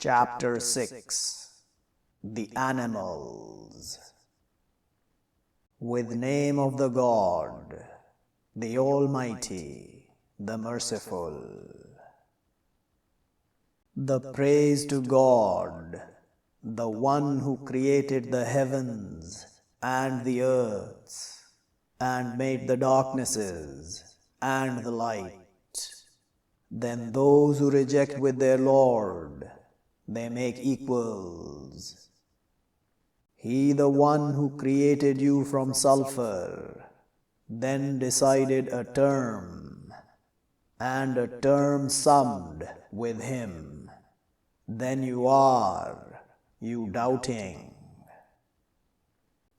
Chapter 6 The Animals. With name of the God, the Almighty, the Merciful. The praise to God, the One who created the heavens and the earths, and made the darknesses and the light. Then those who reject with their Lord, they make equals. He, the one who created you from sulfur, then decided a term, and a term summed with him. Then you doubting.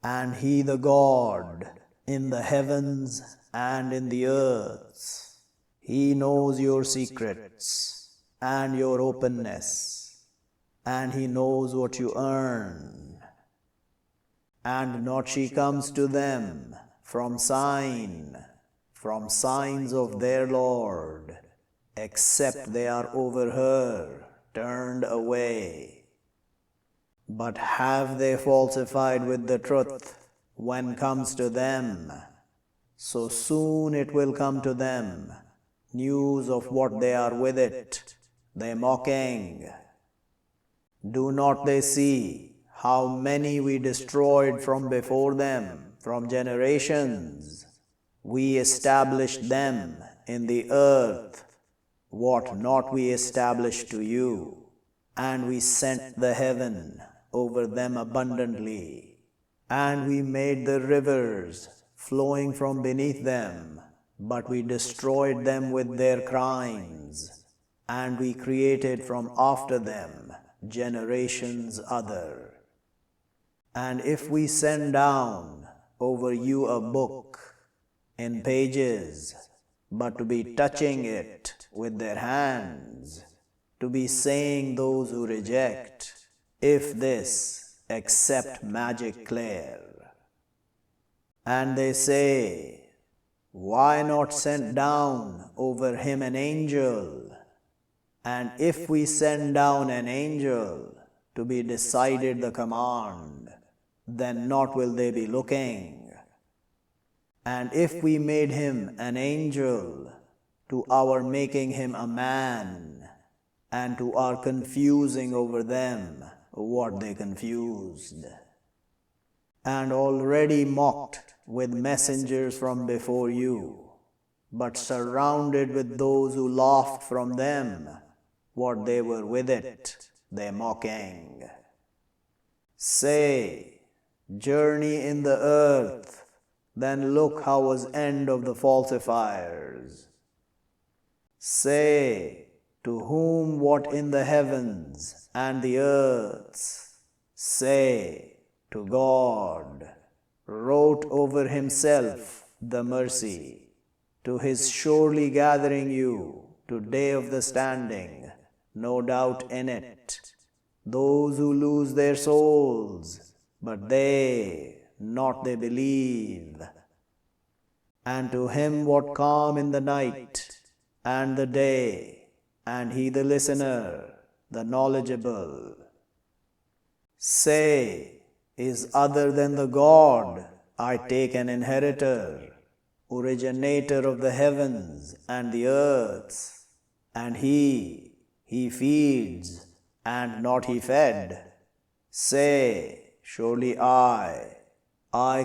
And he, the God, in the heavens and in the earths, he knows your secrets and your openness, and he knows what you earn. And not she comes to them from signs of their Lord, except they are over her turned away. But have they falsified with the truth when comes to them? So soon it will come to them, news of what they are with it, they mocking. Do not they see how many we destroyed from before them, from generations? We established them in the earth, what not we established to you, and we sent the heaven over them abundantly, and we made the rivers flowing from beneath them, but we destroyed them with their crimes, and we created from after them generations other. And if we send down over you a book in pages, but to be touching it with their hands, to be saying those who reject, if this, except magic clear. And they say, why not send down over him an angel? And if we send down an angel to be decided the command, then not will they be looking. And if we made him an angel, to our making him a man, and to our confusing over them what they confused, and already mocked with messengers from before you, but surrounded with those who laughed from them, what they were with it, they mocking. Say, journey in the earth, then look how was end of the falsifiers. Say, to whom what in the heavens and the earths, say, to God, wrote over himself the mercy, to his surely gathering you to day of the standing, no doubt in it. Those who lose their souls, but they, not they believe. And to him what calm in the night and the day, and he the listener, the knowledgeable. Say, is other than the God I take an inheritor, originator of the heavens and the earths, and he feeds, and not he fed. Say, surely I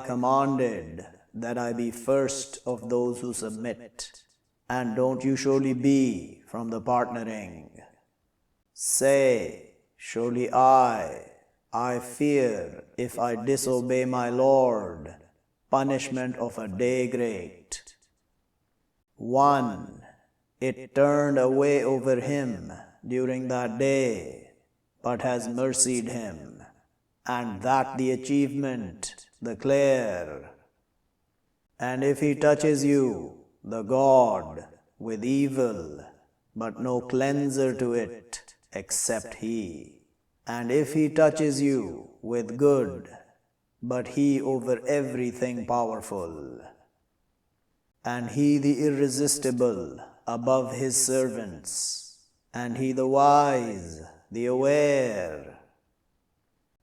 commanded that I be first of those who submit, and don't you surely be from the partnering. Say, surely I fear if I disobey my Lord, punishment of a day great. One, it turned away over him during that day, but has mercied him, and that the achievement, the clear. And if he touches you, the God, with evil, but no cleanser to it, except he. And if he touches you with good, but he over everything powerful, and he the irresistible above his servants, and he the wise, the aware.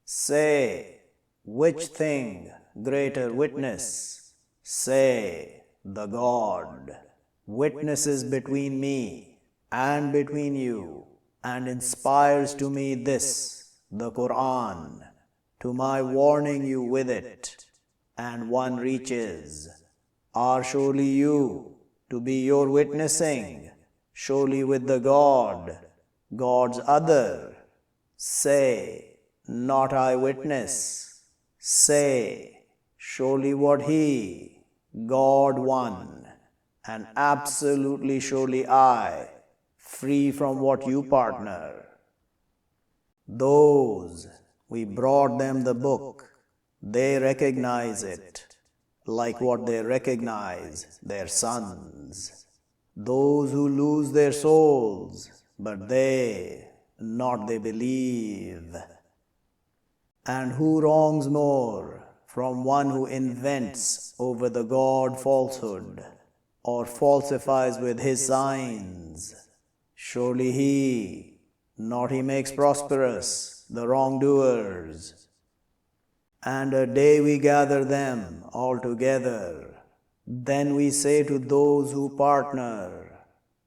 Say, which thing greater witness? Say, the God. Witnesses between me and between you, and inspires to me this, the Quran, to my warning you with it, and one reaches. Are surely you to be your witnessing, surely with the God, God's other? Say, not I witness. Say, surely what He, God one, and absolutely surely I, free from what you partner. Those, we brought them the book, they recognize it, like what they recognize their sons. Those who lose their souls, but they, not they believe. And who wrongs more from one who invents over the God falsehood, or falsifies with his signs? Surely he, not he makes prosperous the wrongdoers. And a day we gather them all together. Then we say to those who partner,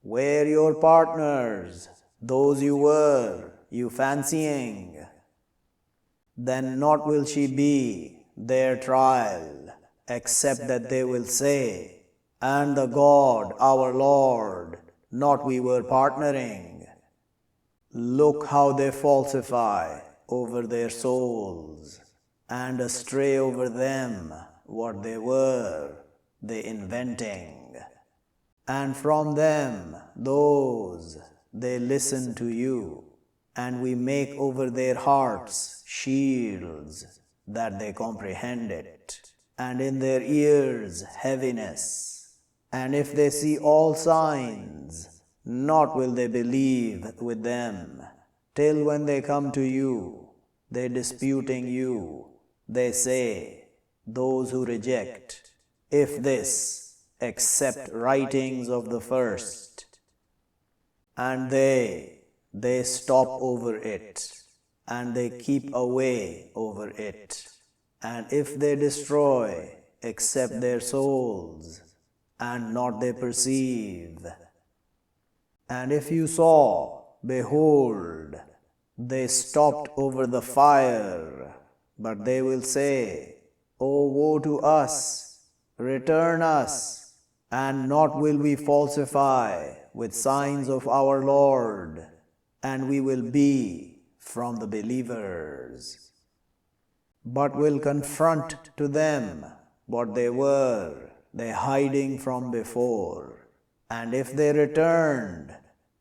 where your partners, those you were, you fancying? Then not will she be their trial, except that they will say, and the God, our Lord, not we were partnering. Look how they falsify over their souls, and astray over them what they were, they inventing. And from them, those, they listen to you, and we make over their hearts shields, that they comprehend it, and in their ears heaviness. And if they see all signs, not will they believe with them, till when they come to you, they disputing you, they say, those who reject, if this, accept writings of the first. And they stop over it, and they keep away over it. And if they destroy, except their souls, and not they perceive. And if you saw, behold, they stopped over the fire, but they will say, O woe to us, return us, and not will we falsify with signs of our Lord, and we will be from the believers. But will confront to them what they were, they hiding from before. And if they returned,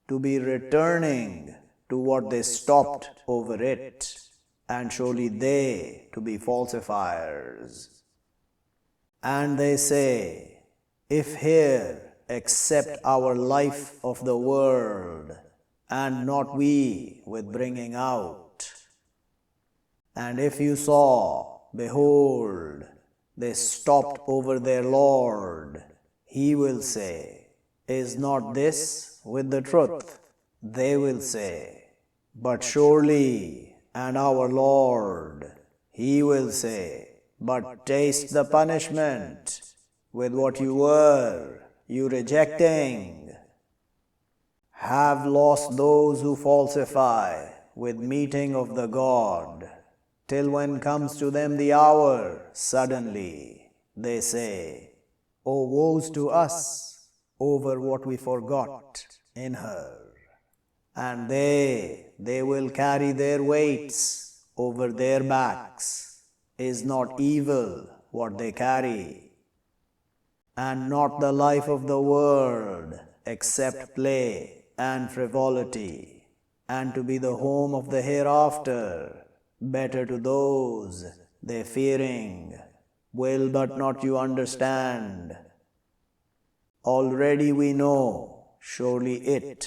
to be returning to what they stopped over it, and surely they to be falsifiers. And they say, if here accept our life of the world, and not we with bringing out. And if you saw, behold, they stopped over their Lord, He will say, is not this with the truth? They will say, but surely, and our Lord, He will say, but taste the punishment with what you were, you rejecting. Have lost those who falsify with meeting of the God, till when comes to them the hour, suddenly, they say, O woes to us over what we forgot in her. And they will carry their weights over their backs. Is not evil what they carry, and not the life of the world, except play and frivolity, and to be the home of the hereafter, better to those they fearing, will but not you understand. Already we know, surely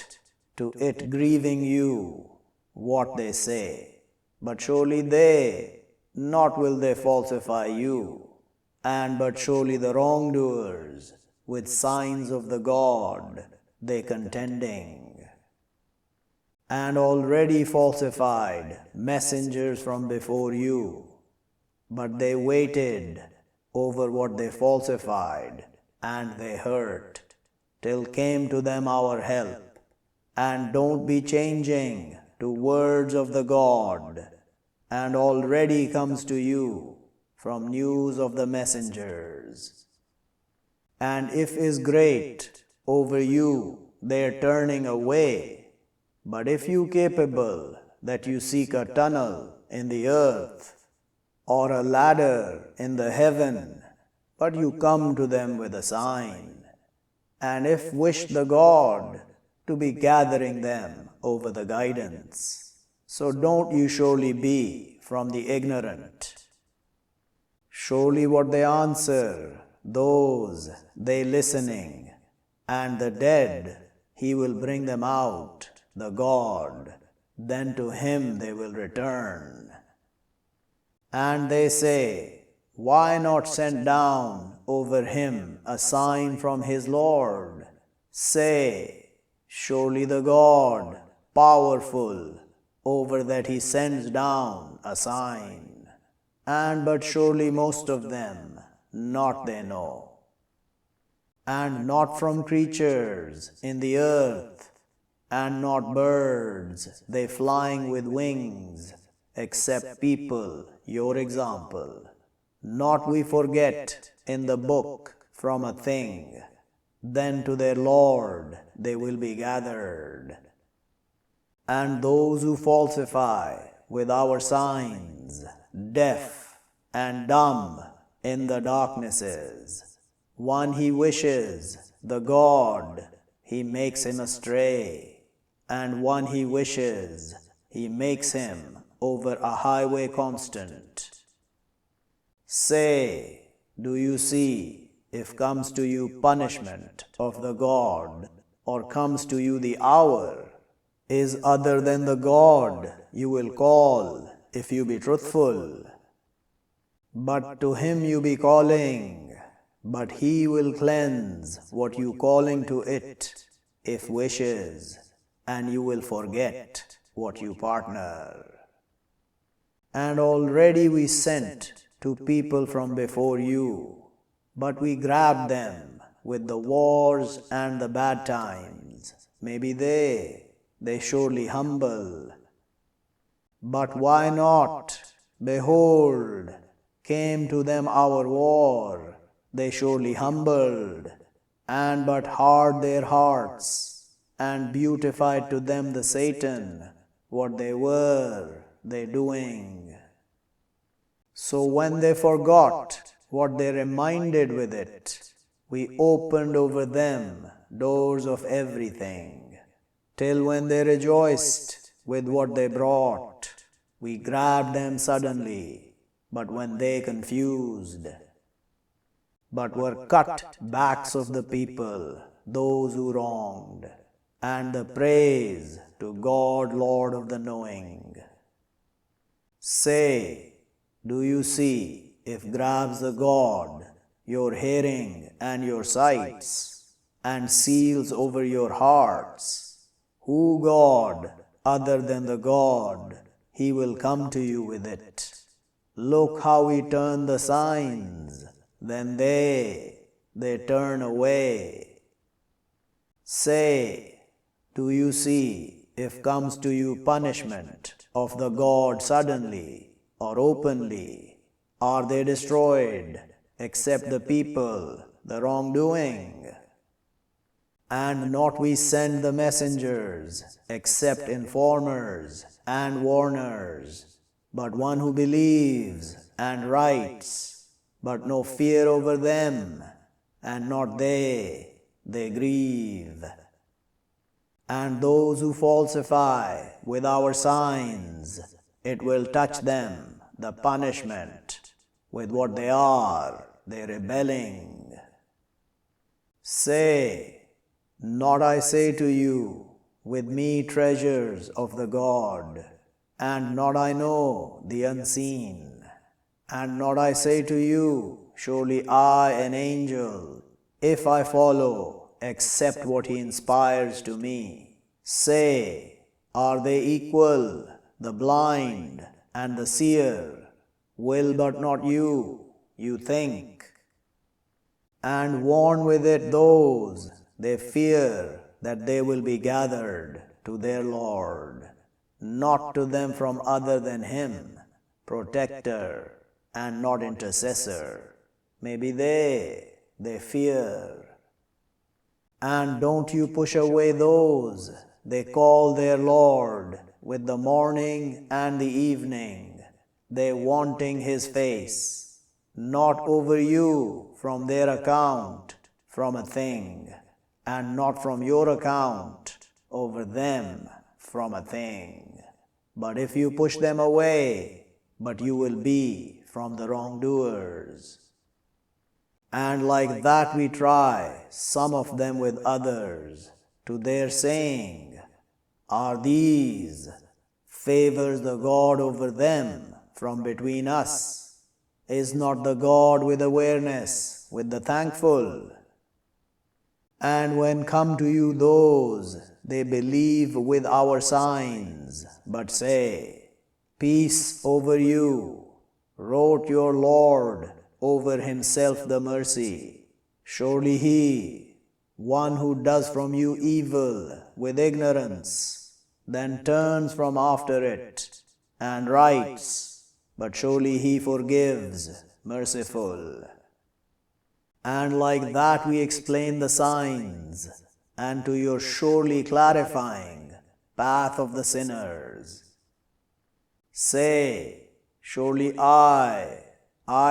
to it grieving you, what they say, but surely they, not will they falsify you, and but surely the wrongdoers, with signs of the God, they contending. and already falsified messengers from before you, but they waited over what they falsified, and they hurt, till came to them our help. And don't be changing to words of the God, and already comes to you from news of the messengers. And if is great over you their turning away, but if you capable that you seek a tunnel in the earth, or a ladder in the heaven, but you come to them with a sign, and if wish the God to be gathering them over the guidance, so don't you surely be from the ignorant. Surely what they answer, those they listening, and the dead he will bring them out, the God, then to him they will return. And they say, why not send down over him a sign from his Lord? Say, surely the God, powerful, over that he sends down a sign. And but surely most of them not they know. And not from creatures in the earth, and not birds, they flying with wings, except people, your example. Not we forget in the book from a thing, then to their Lord they will be gathered. And those who falsify with our signs, deaf and dumb in the darknesses, one he wishes, the God, he makes him astray, and one he wishes, he makes him over a highway constant. Say, do you see, if comes to you punishment of the God, or comes to you the hour, is other than the God you will call, if you be truthful. But to him you be calling, but he will cleanse what you calling to it, if wishes, and you will forget what you partner. And already we sent to people from before you, but we grabbed them with the wars and the bad times. Maybe they surely humble. But why not? Behold, came to them our war, they surely humbled, and but hard their hearts, and beautified to them the Satan, what they were, they doing. So when they forgot what they reminded with it, we opened over them doors of everything, till when they rejoiced with what they brought, we grabbed them suddenly, but when they confused, but were cut backs of the people, those who wronged, and the praise to God, Lord of the knowing. Say, do you see, if grabs the God, your hearing and your sights, and seals over your hearts, who God, other than the God, he will come to you with it. Look how we turn the signs, then they turn away. Say, do you see, if comes to you punishment of the God suddenly or openly, are they destroyed, except the people, the wrongdoing? And not we send the messengers, except informers and warners, but one who believes and writes, but no fear over them, and not they grieve. And those who falsify with our signs, it will touch them, the punishment, with what they are, they rebelling. Say, not I say to you, with me treasures of the God, and not I know the unseen, and not I say to you, surely I an angel, if I follow, except what he inspires to me. Say, Are they equal, the blind and the seer? Will but not you, you think. And warn with it those they fear that they will be gathered to their Lord, not to them from other than Him, protector and not intercessor. Maybe they fear. And don't you push away those they call their Lord with the morning and the evening, they wanting His face, not over you from their account from a thing, and not from your account over them from a thing. But if you push them away, but you will be from the wrongdoers. And like that we try some of them with others, to their saying, are these favors the God over them from between us? Is not the God with awareness with the thankful? And when come to you those they believe with our signs, but say, peace over you, wrote your Lord over Himself the mercy. Surely He, one who does from you evil with ignorance, then turns from after it and writes, but surely He forgives, merciful. And like that we explain the signs, and to your surely clarifying path of the sinners. Say, surely I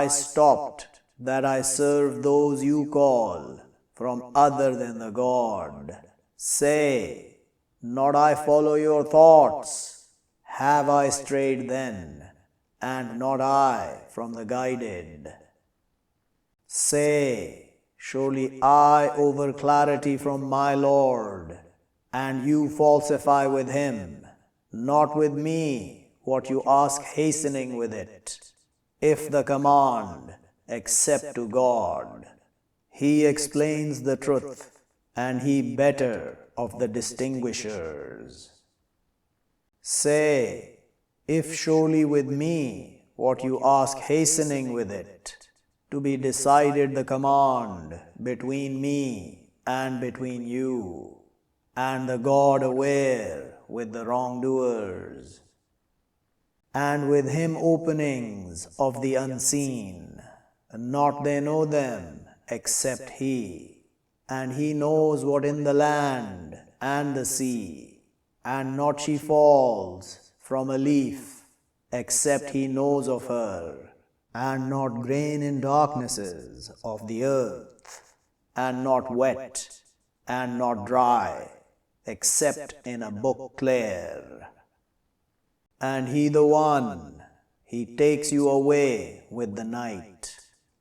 stopped that I serve those you call from other than the God. Say, not I follow your thoughts, have I strayed then, and not I from the guided. Say, surely I over clarity from my Lord, and you falsify with Him, not with me what you ask hastening with it. If the command, accept to God. He explains the truth, and He better of the distinguishers. Say, if surely with me what you ask hastening with it, to be decided the command between me and between you, and the God aware with the wrongdoers, and with Him openings of the unseen, not they know them except He, and He knows what in the land and the sea, and not she falls from a leaf except He knows of her, and not grain in darknesses of the earth, and not wet and not dry, except in a book clear. And He the One, He takes you away with the night,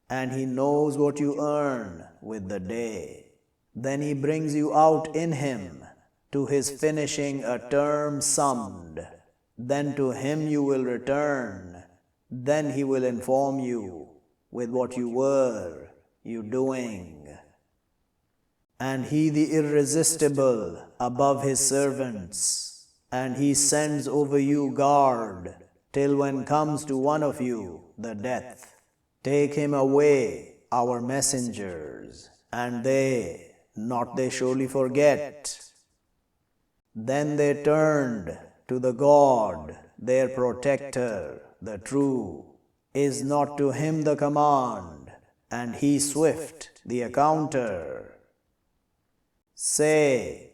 and He knows what you earn with the day. Then He brings you out in Him to His finishing a term summed. Then to Him you will return. Then He will inform you with what you were you doing. And He the irresistible above His servants, and He sends over you guard, till when comes to one of you the death. Take him away, our messengers, and not they surely forget. Then they turned to the God, their protector, the true. Is not to Him the command, and He swift the accounter? Say,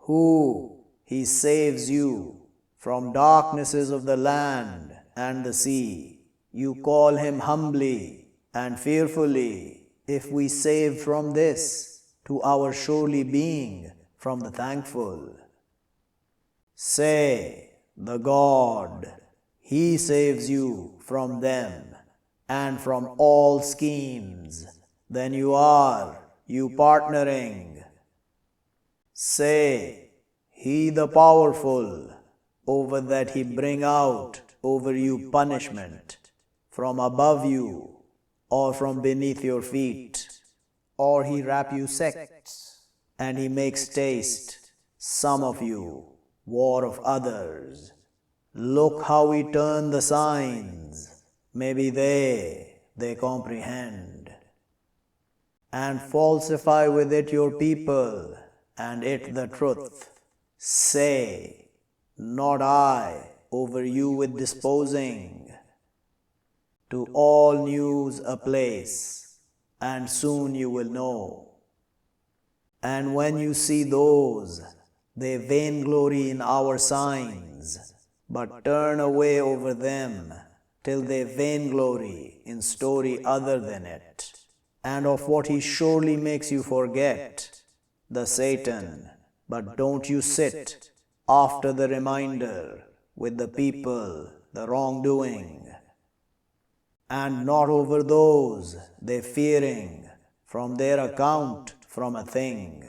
who He saves you from darknesses of the land and the sea. You call Him humbly and fearfully, if we save from this to our surely being from the thankful. Say, the God, He saves you from them and from all schemes. Then you partnering. Say, He the powerful, over that He bring out over you punishment, from above you, or from beneath your feet, or He wrap you sects, and He makes taste some of you war of others. Look how we turn the signs, maybe they comprehend, and falsify with it your people, and it the truth. Say, not I over you with disposing, to all news a place, and soon you will know. And when you see those, they vainglory in our signs, but turn away over them, till they vainglory in story other than it, and of what he surely makes you forget, the Satan. But don't you sit, after the reminder, with the people, the wrongdoing, and not over those they fearing, from their account from a thing,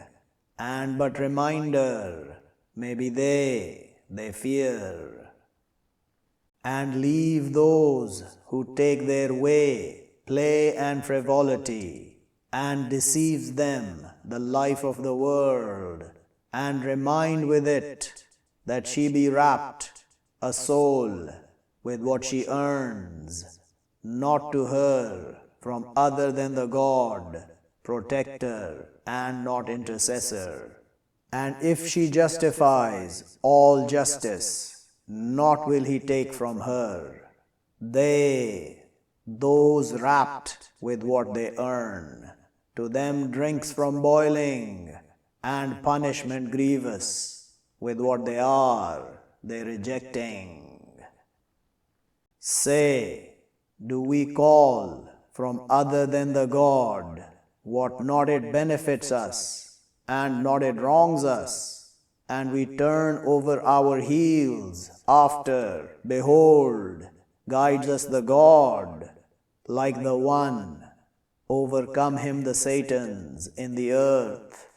and but reminder, maybe they fear. And leave those who take their way, play and frivolity, and deceives them the life of the world, and remind with it that she be wrapped, a soul, with what she earns, not to her from other than the God, protector and not intercessor. And if she justifies all justice, naught will he take from her. Those wrapped with what they earn, to them drinks from boiling, and punishment grievous, with what they rejecting. Say, do we call from other than the God, what not it benefits us, and not it wrongs us, and we turn over our heels after, behold, guides us the God, like the one, overcome him the Satans in the earth,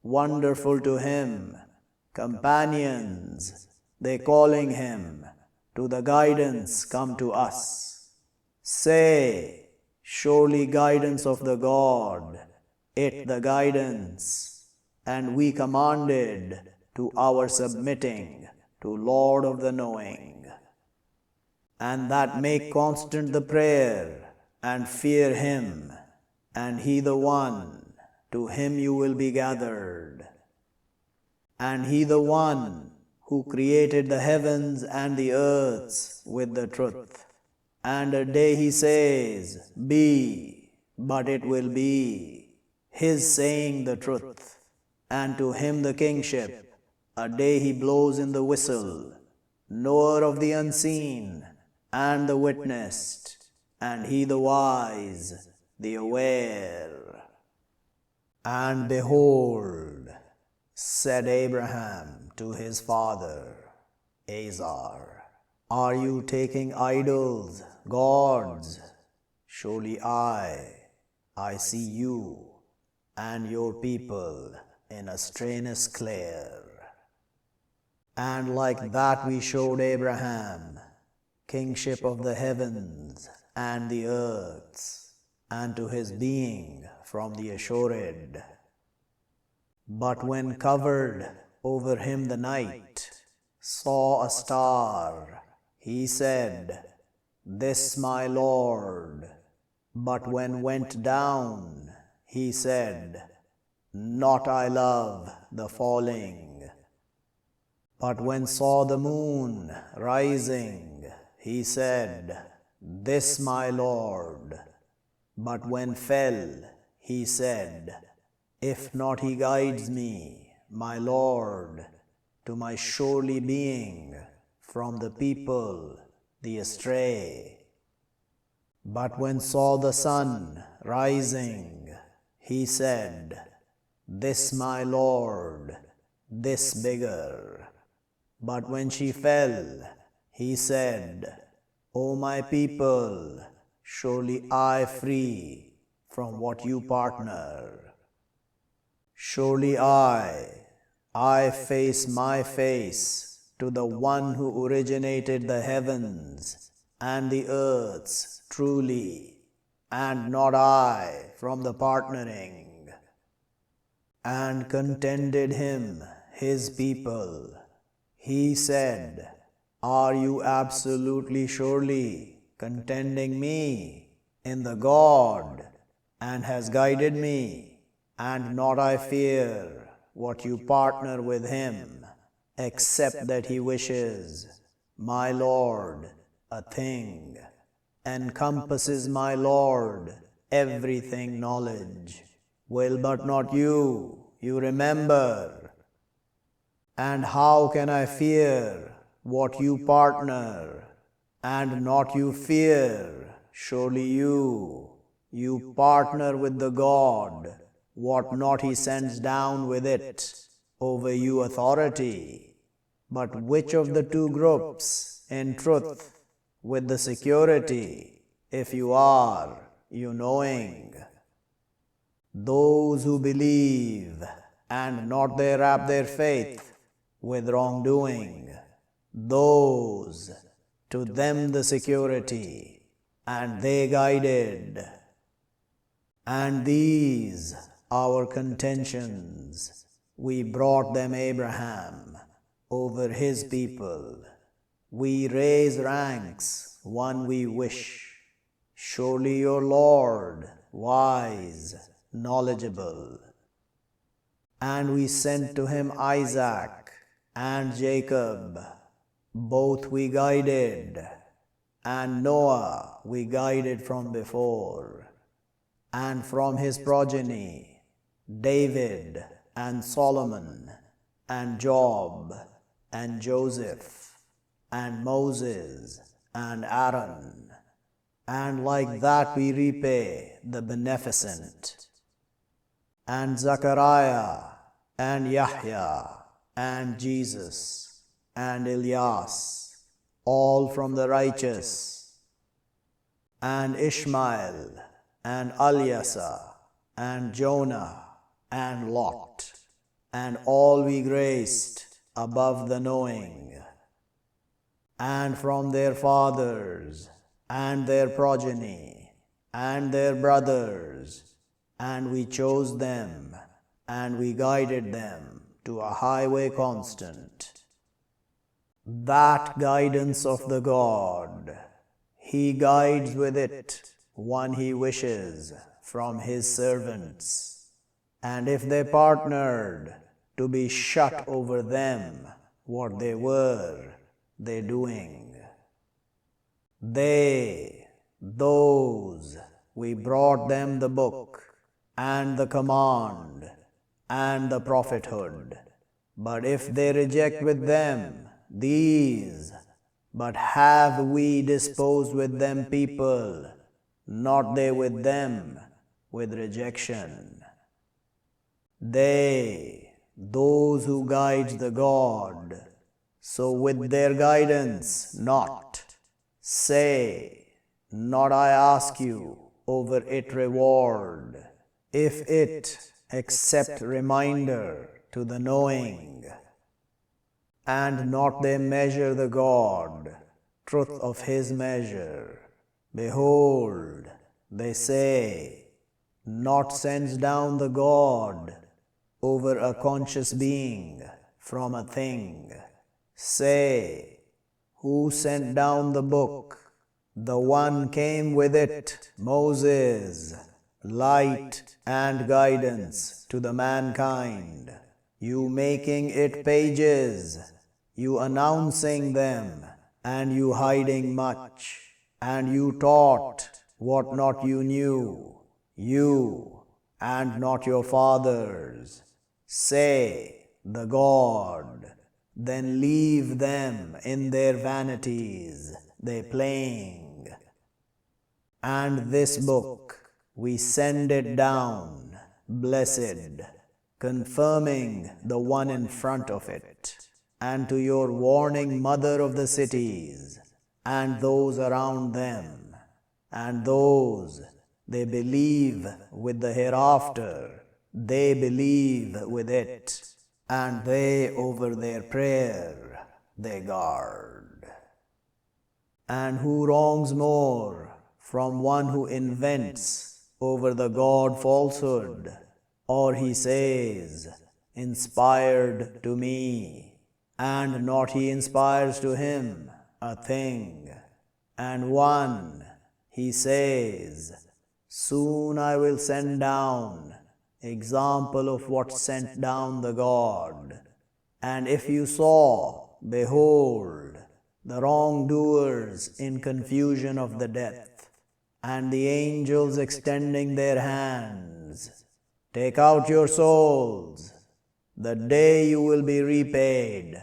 wonderful to him, companions, they calling him, to the guidance come to us. Say, surely guidance of the God, it the guidance, and we commanded to our submitting to Lord of the knowing, and that make constant the prayer, and fear him, and he the one, to him you will be gathered. And he the one who created the heavens and the earths with the truth, and a day he says, be, but it will be, his saying the truth, and to him the kingship, a day he blows in the whistle, knower of the unseen, and the witnessed, and he the wise, the aware. And behold, said Abraham to his father, Azar, are you taking idols, gods? Surely I see you and your people in a strainous clear. And like that we showed Abraham kingship of the heavens and the earths, and to his being from the assured. But when covered over him the night saw a star, he said, this my Lord. But when went down, he said, not I love the falling. But when saw the moon rising, he said, this my Lord. But when fell, he said, if not he guides me, my Lord, to my surely being from the people, the astray. But when saw the sun rising, he said, this my Lord, this bigger. But when she fell, he said, O my people, surely I free from what you partner. Surely I face my face to the one who originated the heavens and the earths truly, and not I from the partnering, and contended him, his people. He said, "Are you absolutely surely contending me in the God, and has guided me, and not I fear what you partner with him, except that he wishes, my Lord, a thing, encompasses my Lord everything knowledge, will but not you remember. And how can I fear what you partner, and not you fear, surely you partner with the God, what not he sends down with it, over you authority. But which of the two groups, in truth, with the security, if you are, you knowing? Those who believe, and not they wrap their faith with wrongdoing, those, to them the security, and they guided. And these, our contentions, we brought them Abraham, over his people. We raise ranks, one we wish. Surely your Lord, wise, knowledgeable. And we sent to him Isaac and Jacob, both we guided, and Noah we guided from before, and from his progeny, David and Solomon, and Job, and Joseph, and Moses, and Aaron, and like that we repay the beneficent, and Zechariah, and Yahya, and Jesus, and Elias, all from the righteous, and Ishmael, and Alyasa, and Jonah, and Lot, and all we graced above the knowing, and from their fathers, and their progeny, and their brothers, and we chose them, and we guided them to a highway constant. That guidance of the God, he guides with it one he wishes from his servants, and if they partnered to be shut over them what they were, they doing. Those, we brought them the book, and the command, and the prophethood. But if they reject with them these, but have we disposed with them people, not they with them, with rejection. Those who guide the God, so with their guidance not, say, not I ask you over it reward, if it accept reminder to the knowing, and not they measure the God, truth of his measure. Behold, they say, not sends down the God over a conscious being from a thing. Say, who sent down the book? The one came with it, Moses, light and guidance to the mankind. You making it pages, you announcing them, and you hiding much, and you taught what not you knew, you and not your fathers. Say, the God, then leave them in their vanities, they playing. And this book, we send it down, blessed, confirming the one in front of it, and to your warning mother of the cities, and those around them, and those, they believe with the hereafter, they believe with it, and they over their prayer, they guard. And who wrongs more from one who invents over the God falsehood, or he says, inspired to me, and not he inspires to him a thing. And one, he says, soon I will send down, example of what sent down the God. And if you saw, behold, the wrongdoers in confusion of the death, and the angels extending their hands, take out your souls, the day you will be repaid,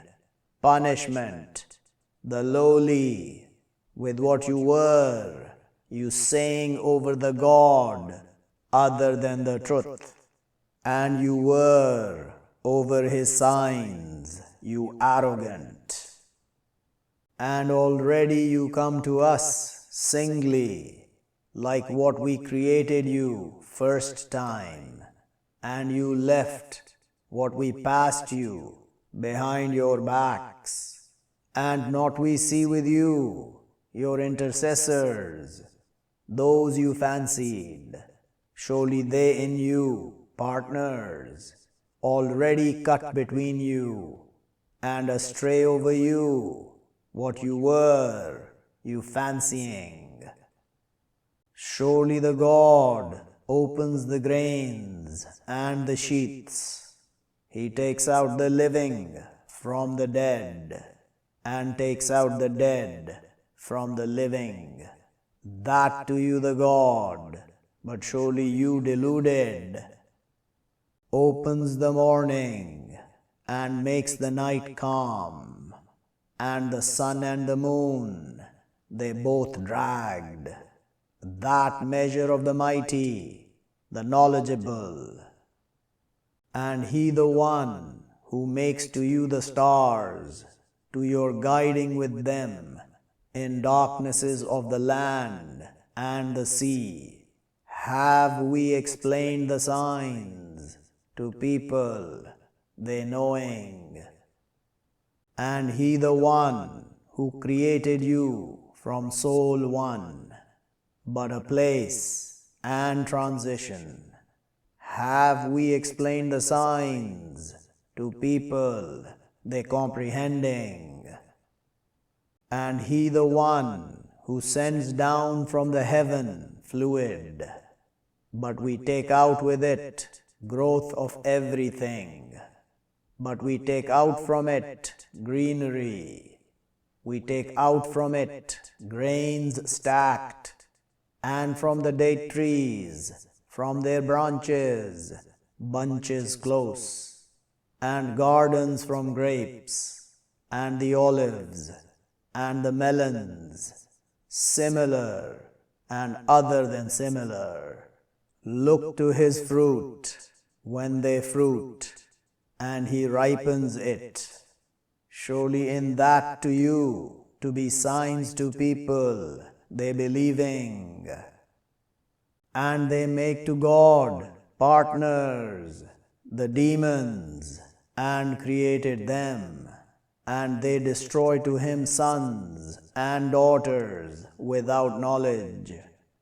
punishment, the lowly, with what you were, you saying over the God other than the truth, and you were over his signs, you arrogant. And already you come to us singly, like what we created you first time, and you left what we passed you behind your backs, and not we see with you your intercessors, those you fancied, surely they in you partners, already cut between you, and astray over you, what you were, you fancying. Surely the God opens the grains and the sheaths. He takes out the living from the dead, and takes out the dead from the living. That to you the God, but surely you deluded. Opens the morning, and makes the night calm, and the sun and the moon, they both dragged. That measure of the mighty, the knowledgeable. And he the one who makes to you the stars, to your guiding with them, in darknesses of the land and the sea. Have we explained the signs to people, they knowing? And he the one who created you from soul one, but a place and transition. Have we explained the signs to people, they comprehending? And he the one who sends down from the heaven fluid, but we take out with it growth of everything. But we take out from it greenery. We take out from it grains stacked, and from the date trees, from their branches, bunches close, and gardens from grapes, and the olives, and the melons, similar and other than similar. Look to his fruit when they fruit, and he ripens it. Surely in that to you, to be signs to people, they believing. And they make to God partners, the demons, and created them. And they destroy to him sons and daughters without knowledge.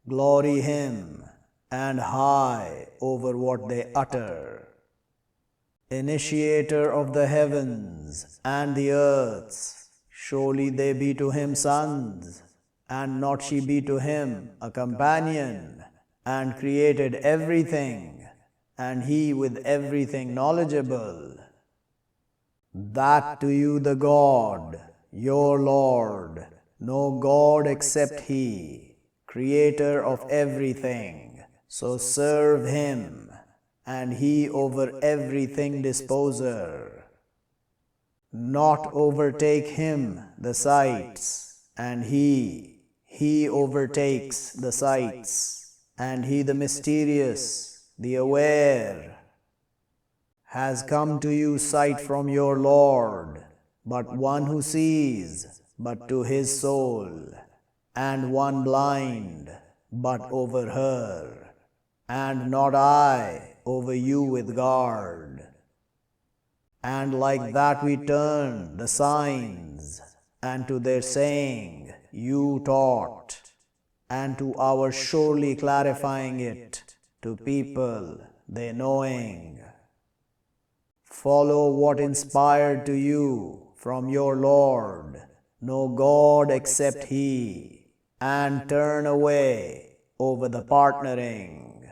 Glory him, and high over what they utter. Initiator of the heavens and the earths, surely they be to him sons, and not she be to him a companion, and created everything, and he with everything knowledgeable. That to you the God, your Lord, no God except he, creator of everything, so serve him, and he over everything disposer. Not overtake him the sights, and he overtakes the sights, and he the mysterious, the aware. Has come to you sight from your Lord, but one who sees, but to his soul, and one blind, but over her, and not I over you with guard. And like that we turn the signs, and to their saying you taught, and to our surely clarifying it to people, they knowing. Follow what inspired to you from your Lord, no God except He, and turn away over the partnering.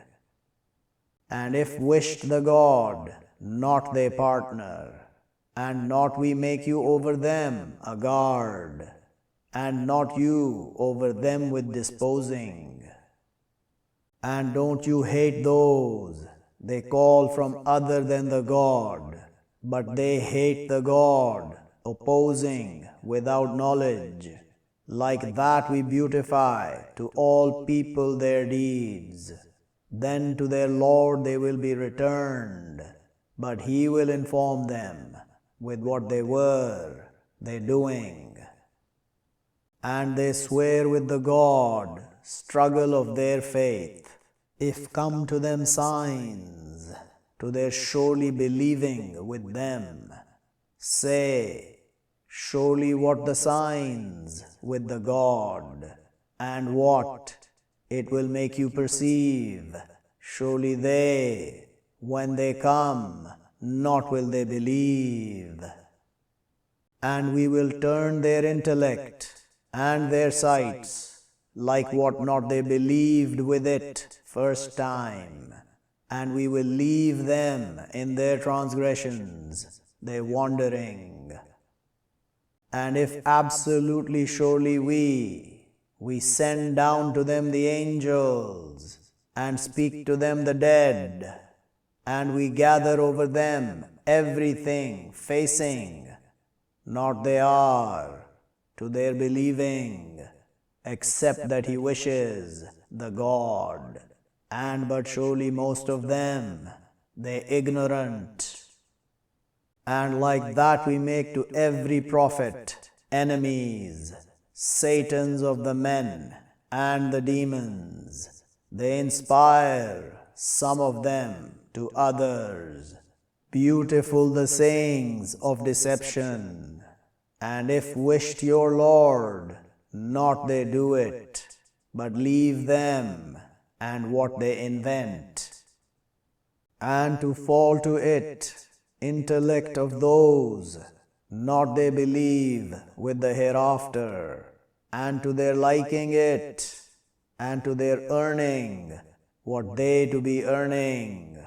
And if wished the God, not they partner, and not we make you over them a guard, and not you over them with disposing. And don't you hate those they call from other than the God, but they hate the God, opposing without knowledge. Like that we beautify to all people their deeds. Then to their Lord they will be returned, but He will inform them with what they doing. And they swear with the God, struggle of their faith, if come to them signs, to their surely believing with them. Say, surely what the signs with the God, and what it will make you perceive, surely they, when they come, not will they believe. And we will turn their intellect and their sights, like what not they believed with it first time, and we will leave them in their transgressions, their wandering. And if absolutely surely we send down to them the angels, and speak to them the dead, and we gather over them everything facing, not they are to their believing, except that He wishes, the God, and but surely most of them, they ignorant. And like that we make to every prophet enemies, Satans of the men and the demons. They inspire some of them to others, beautiful the sayings of deception. And if wished your Lord, not they do it, but leave them and what they invent. And to fall to it, intellect of those, not they believe with the hereafter, and to their liking it, and to their earning what they to be earning,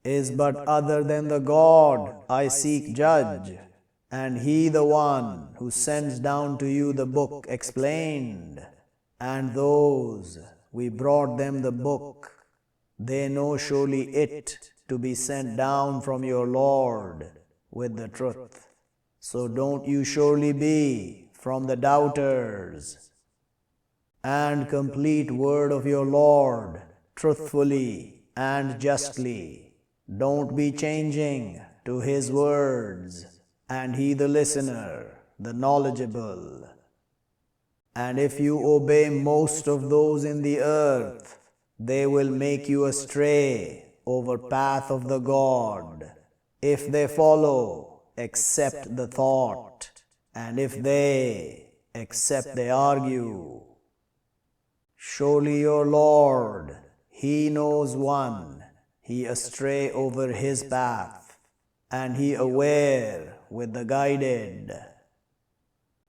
is but other than the God I seek judge, and He the one who sends down to you the book explained, and those we brought them the book, they know surely it to be sent down from your Lord with the truth. So don't you surely be from the doubters, and complete word of your Lord truthfully and justly. Don't be changing to His words, and He the listener, the knowledgeable. And if you obey most of those in the earth, they will make you astray over path of the God, if they follow, except the thought, and if they, except they argue. Surely your Lord, He knows one, he astray over His path, and He aware with the guided.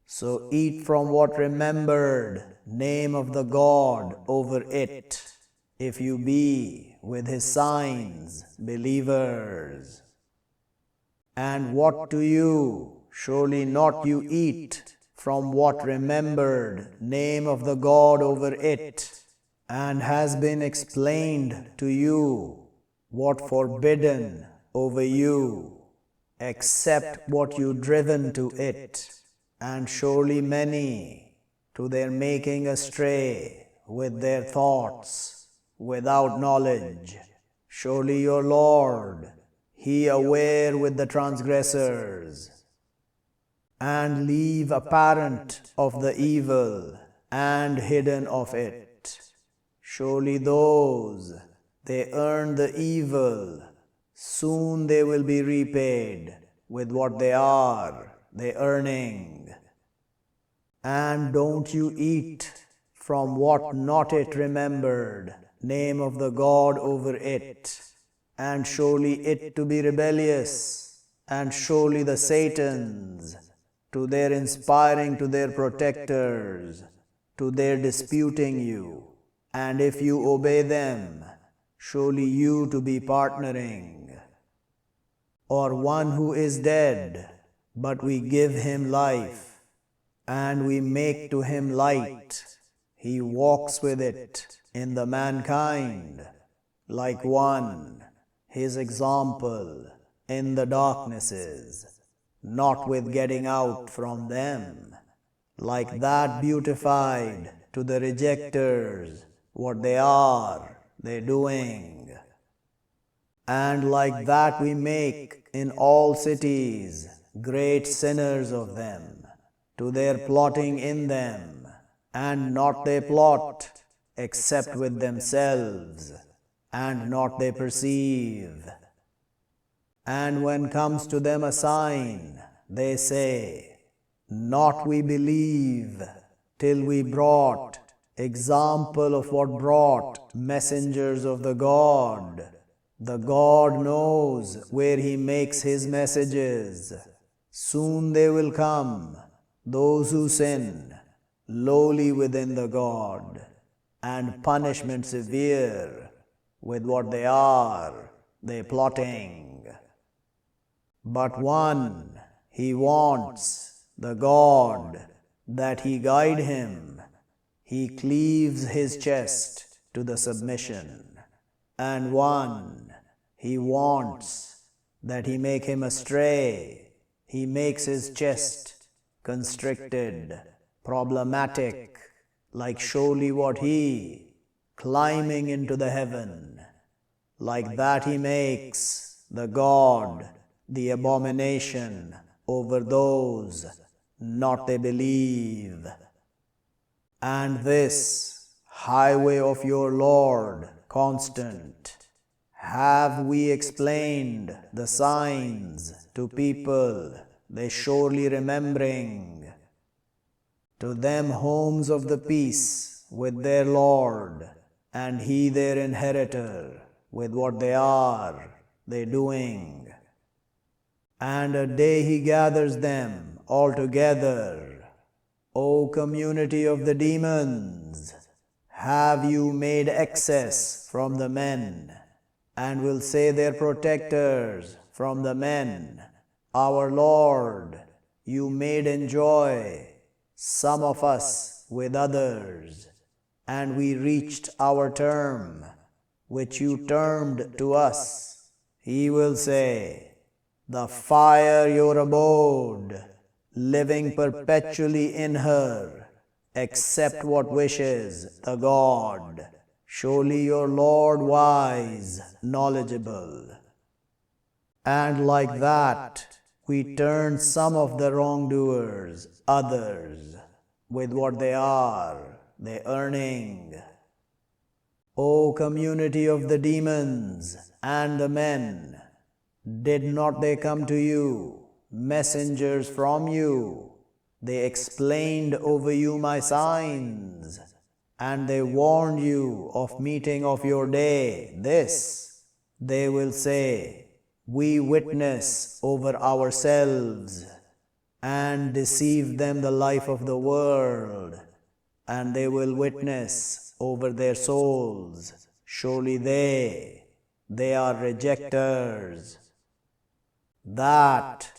So eat from what remembered name of the God over it, if you be with His signs believers. And what to you, surely not you eat from what remembered name of the God over it, and has been explained to you what forbidden over you, except what you driven to it, and surely many to their making astray with their thoughts, without knowledge. Surely your Lord, He aware with the transgressors, and leave apparent of the evil, and hidden of it. Surely those, they earn the evil, soon they will be repaid with what they earning. And don't you eat from what not it remembered name of the God over it, and surely it to be rebellious, and surely the Satans, to their inspiring to their protectors, to their disputing you, and if you obey them, surely you to be partnering. Or one who is dead, but we give him life, and we make to him light, he walks with it in the mankind, like one, his example in the darknesses, not with getting out from them, like that beautified to the rejectors what they doing. And like that we make in all cities great sinners of them, to their plotting in them, and not they plot, except with themselves, and not they perceive. And when comes to them a sign, they say, not we believe, till we brought example of what brought messengers of the God. The God knows where He makes His messages. Soon they will come, those who sin, lowly within the God, and punishment severe with what they plotting. But one, he wants, the God, that He guide him. He cleaves his chest to the submission. And one, he wants, that He make him astray. He makes his chest constricted, problematic, like surely what he, climbing into the heaven, like that he makes, the God, the abomination over those not they believe. And this highway of your Lord constant, have we explained the signs to people, they surely remembering. To them homes of the peace with their Lord, and He their inheritor, with what they doing. And a day He gathers them all together. O community of the demons, have you made excess from the men, and will say their protectors from the men, our Lord, you made enjoy, some of us with others, and we reached our term, which you termed to us. He will say, the fire your abode, living perpetually in her, accept what wishes the God. Surely your Lord wise, knowledgeable. And like that, we turn some of the wrongdoers, others, with what they earning. O community of the demons and the men, did not they come to you, messengers from you? They explained over you my signs, and they warned you of meeting of your day. This, they will say, we witness over ourselves, and deceive them the life of the world, and they will witness over their souls. Surely they are rejectors. That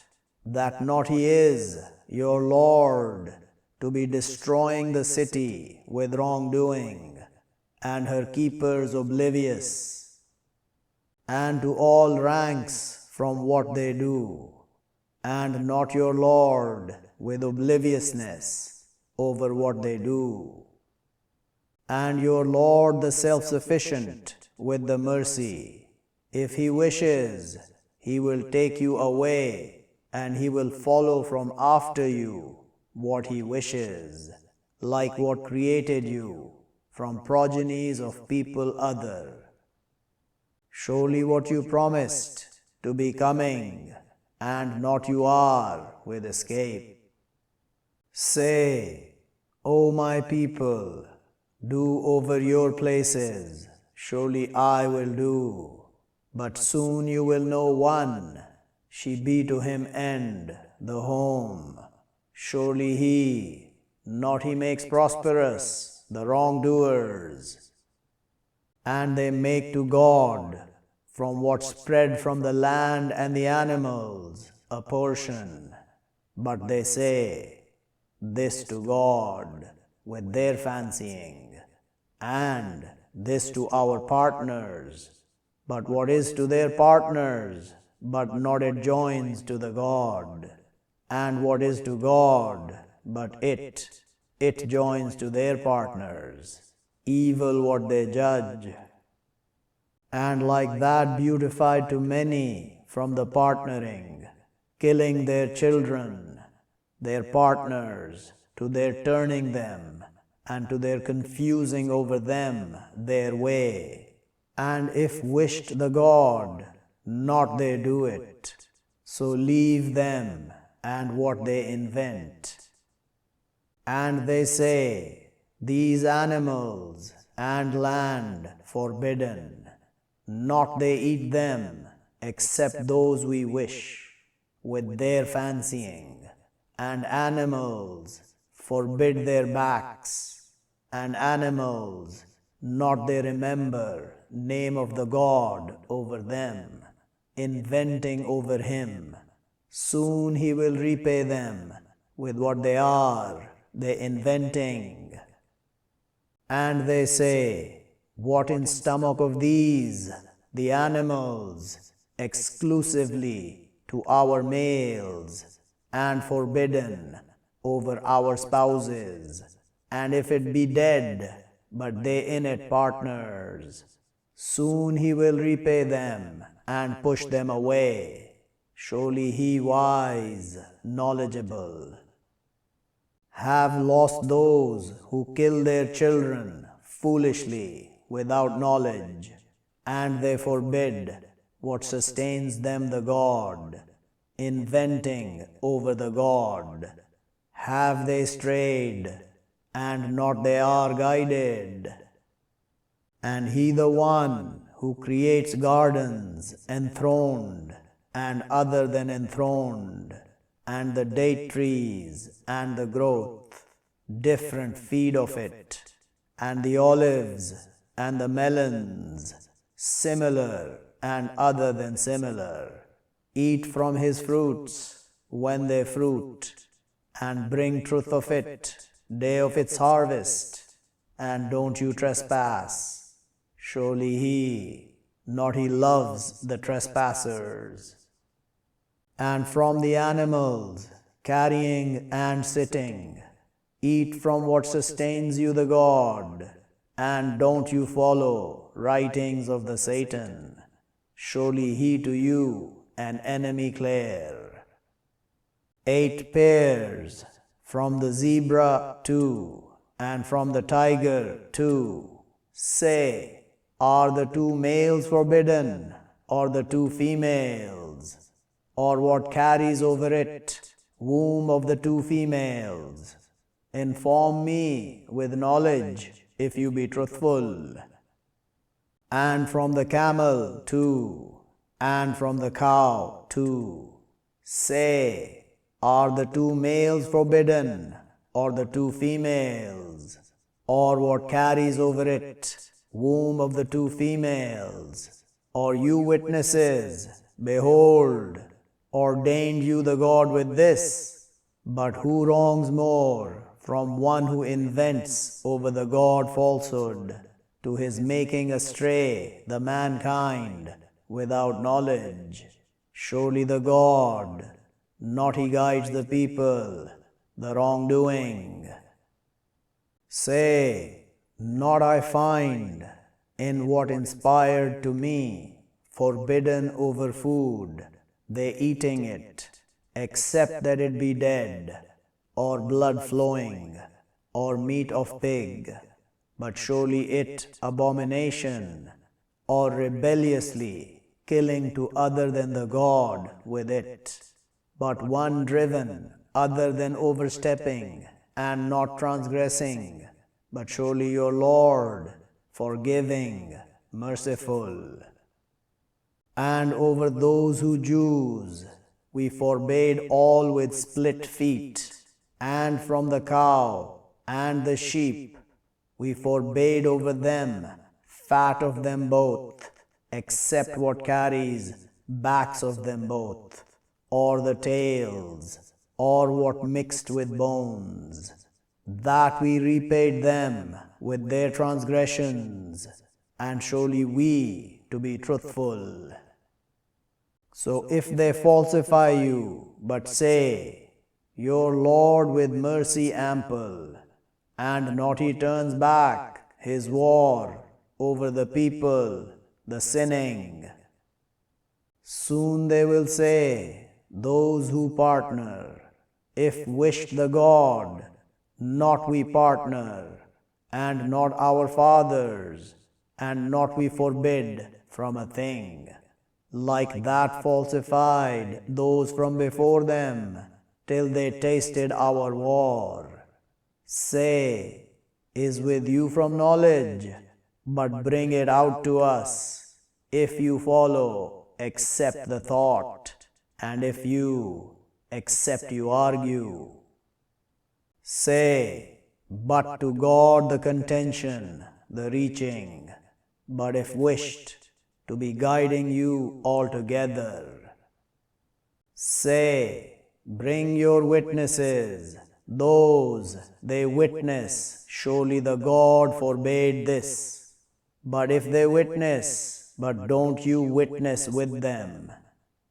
not He is, your Lord, to be destroying the city with wrongdoing, and her keepers oblivious, and to all ranks from what they do, and not your Lord with obliviousness over what they do, and your Lord the self-sufficient with the mercy. If He wishes, He will take you away, and He will follow from after you what He wishes, like what created you from progenies of people other. Surely what you promised to be coming, and not you are with escape. Say, O my people, do over your places, surely I will do. But soon you will know one, she be to him end, the home. Surely he, not he makes prosperous the wrongdoers. And they make to God, from what spread from the land and the animals, a portion. But they say, this to God, with their fancying, and this to our partners. But what is to their partners, but not it joins to the God? And what is to God, but it joins to their partners, evil what they judge. And like that beautified to many from the partnering, killing their children, their partners, to their turning them, and to their confusing over them their way. And if wished the God, not they do it, so leave them and what they invent. And they say, these animals and land forbidden, not they eat them, except those we wish, with their fancying. And animals forbid their backs, and animals not they remember name of the God over them, inventing over him. Soon he will repay them with what they are, they inventing. And they say, what in stomach of these, the animals, exclusively to our males, and forbidden over our spouses, and if it be dead, but they in it partners, soon he will repay them and push them away. Surely he wise, knowledgeable. Have lost those who kill their children foolishly without knowledge, and they forbid what sustains them the God, inventing over the God. Have they strayed, and not they are guided? And he the one who creates gardens enthroned and other than enthroned, and the date trees and the growth, different feed of it, and the olives and the melons, similar and other than similar. Eat from his fruits when they fruit, and bring truth of it, day of its harvest, and don't you trespass. Surely he, not he loves the trespassers. And from the animals, carrying and sitting, eat from what sustains you the God, and don't you follow writings of the Satan. Surely he to you an enemy clear. 8 pairs, from the zebra 2, and from the tiger 2. Say, are the 2 males forbidden, or the 2 females? Or what carries over it, womb of the 2 females? Inform me with knowledge, if you be truthful. And from the camel 2, and from the cow 2. Say, are the 2 males forbidden, or the 2 females? Or what carries over it, womb of the 2 females? Or you witnesses, behold, ordained you the God with this? But who wrongs more from one who invents over the God falsehood, to his making astray the mankind without knowledge? Surely the God, not he guides the people, the wrongdoing. Say, not I find, in what inspired to me, forbidden over food, they eating it, except that it be dead, or blood flowing, or meat of pig. But surely it abomination, or rebelliously killing to other than the God with it. But one driven other than overstepping and not transgressing, but surely your Lord, forgiving, merciful. And over those who choose, we forbade all with split feet, and from the cow and the sheep we forbade over them fat of them both, except what carries backs of them both, or the tails, or what mixed with bones. That we repaid them with their transgressions, and surely we to be truthful. So if they falsify you, but say, Your Lord with mercy ample, and not he turns back his war over the people, the sinning, soon they will say, those who partner, if wished the God, not we partner, and not our fathers, and not we forbid from a thing, like that falsified those from before them, till they tasted our war. Say, is with you from knowledge, but bring it out to us, if you follow, accept the thought, and if you, except you argue. Say, but to God the contention, the reaching, but if wished, to be guiding you altogether. Say, bring your witnesses, those they witness, surely the God forbade this. But if they witness, but don't you witness with them,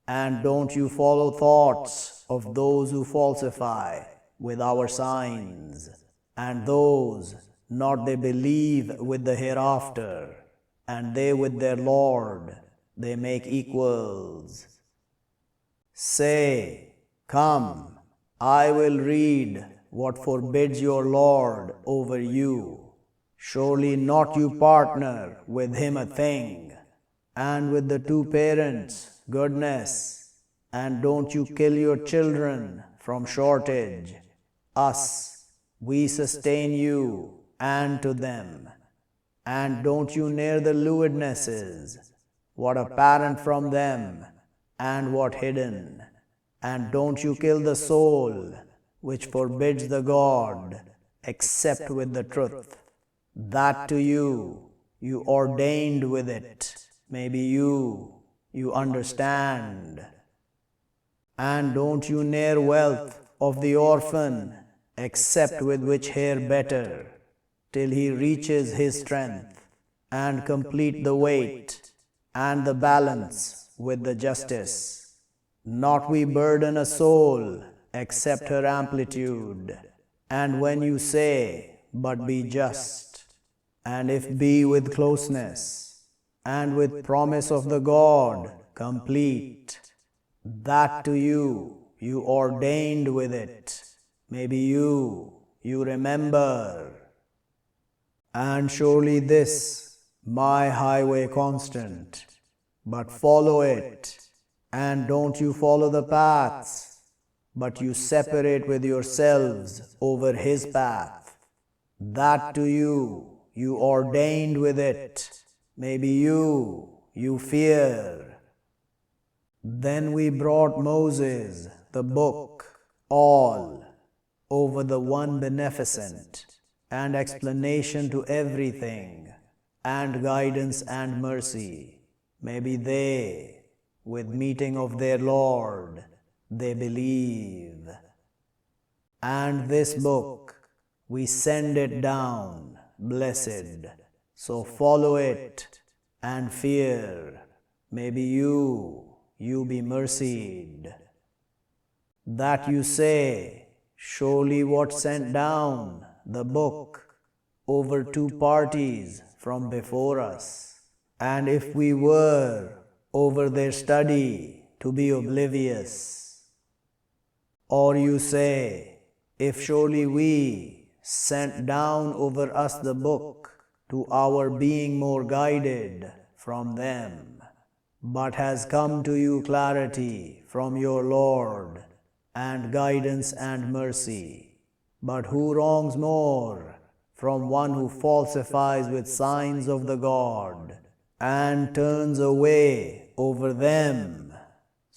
and don't you follow thoughts of those who falsify with our signs, and those not they believe with the hereafter, and they with their Lord they make equals. Say, come, I will read what forbids your Lord over you. Surely not you partner with him a thing, and with the two parents goodness, and don't you kill your children from shortage. Us, we sustain you, and to them. And don't you near the lewdnesses, what apparent from them, and what hidden. And don't you kill the soul, which forbids the God, except with the truth. That to you ordained with it, maybe you understand. And don't you near wealth of the orphan, except with which hair better, till he reaches his strength, and complete the weight, and the balance with the justice. Not we burden a soul, except her amplitude. And when you say, but be just, and if be with closeness, and with promise of the God complete, that to you ordained with it, maybe you remember. And surely this, my highway constant, but follow it, and don't you follow the paths, but you separate with yourselves over his path. That to you ordained with it, maybe you fear. Then we brought Moses, the book, all, over the one beneficent, and explanation to everything, and guidance and mercy. Maybe they, with meeting of their Lord, they believe. And this book, we send it down, blessed, so follow it, and fear, maybe you be mercied. That you say, surely what sent down the book over two parties from before us, and if we were over their study to be oblivious. Or you say, if surely we sent down over us the book to our being more guided from them, but has come to you clarity from your Lord, and guidance and mercy. But who wrongs more from one who falsifies with signs of the God, and turns away over them?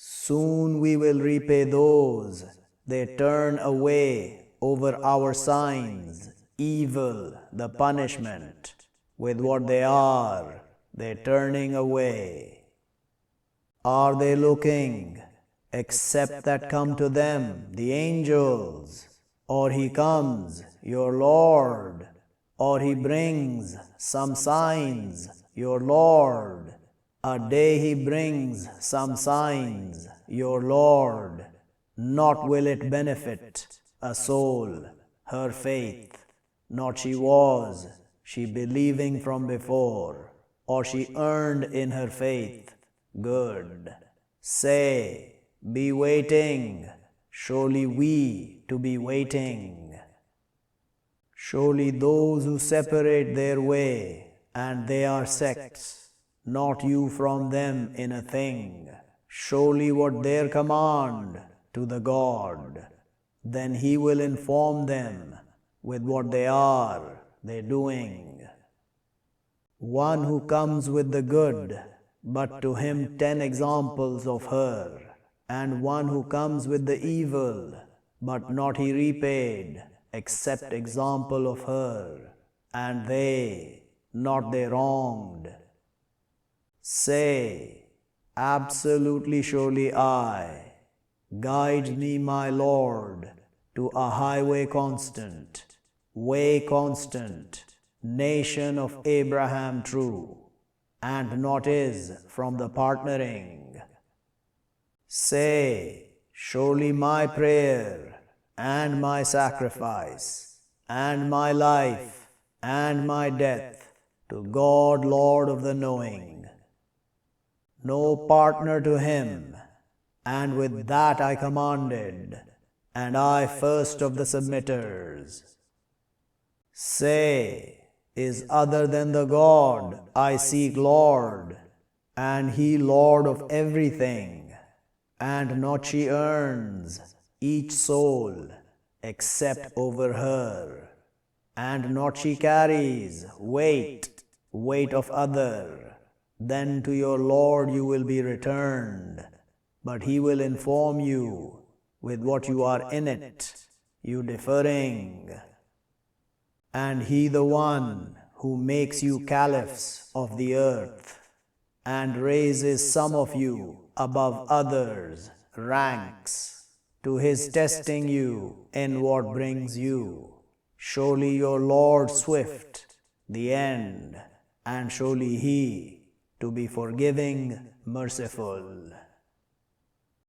Soon we will repay those they turn away over our signs, evil, the punishment, with what they are, they turning away. Are they looking, except that come to them, the angels? Or he comes, your Lord? Or he brings some signs, your Lord? A day he brings some signs, your Lord. Not will it benefit a soul, her faith, not she believing from before, or she earned in her faith good. Say, be waiting, surely we to be waiting. Surely those who separate their way, and they are sects, not you from them in a thing. Surely what their command to the God, then he will inform them with what they doing. One who comes with the good, but to him 10 examples of her, and one who comes with the evil, but not he repaid, except example of her, and they, not they wronged. Say, absolutely surely I, guide me my Lord, to a highway constant, way constant, nation of Abraham true, and not is from the partnering. Say, surely my prayer, and my sacrifice, and my life, and my death, to God Lord of the knowing. No partner to him, and with that I commanded, and I first of the submitters. Say, is other than the God I seek Lord, and he Lord of everything, and not she earns each soul except over her, and not she carries weight of other. Then to your Lord you will be returned, but he will inform you with what you are in it, you differing. And he the one who makes you caliphs of the earth, and raises some of you above others, ranks, to his testing you in what brings you. Surely your Lord swift, the end, and surely he to be forgiving, merciful.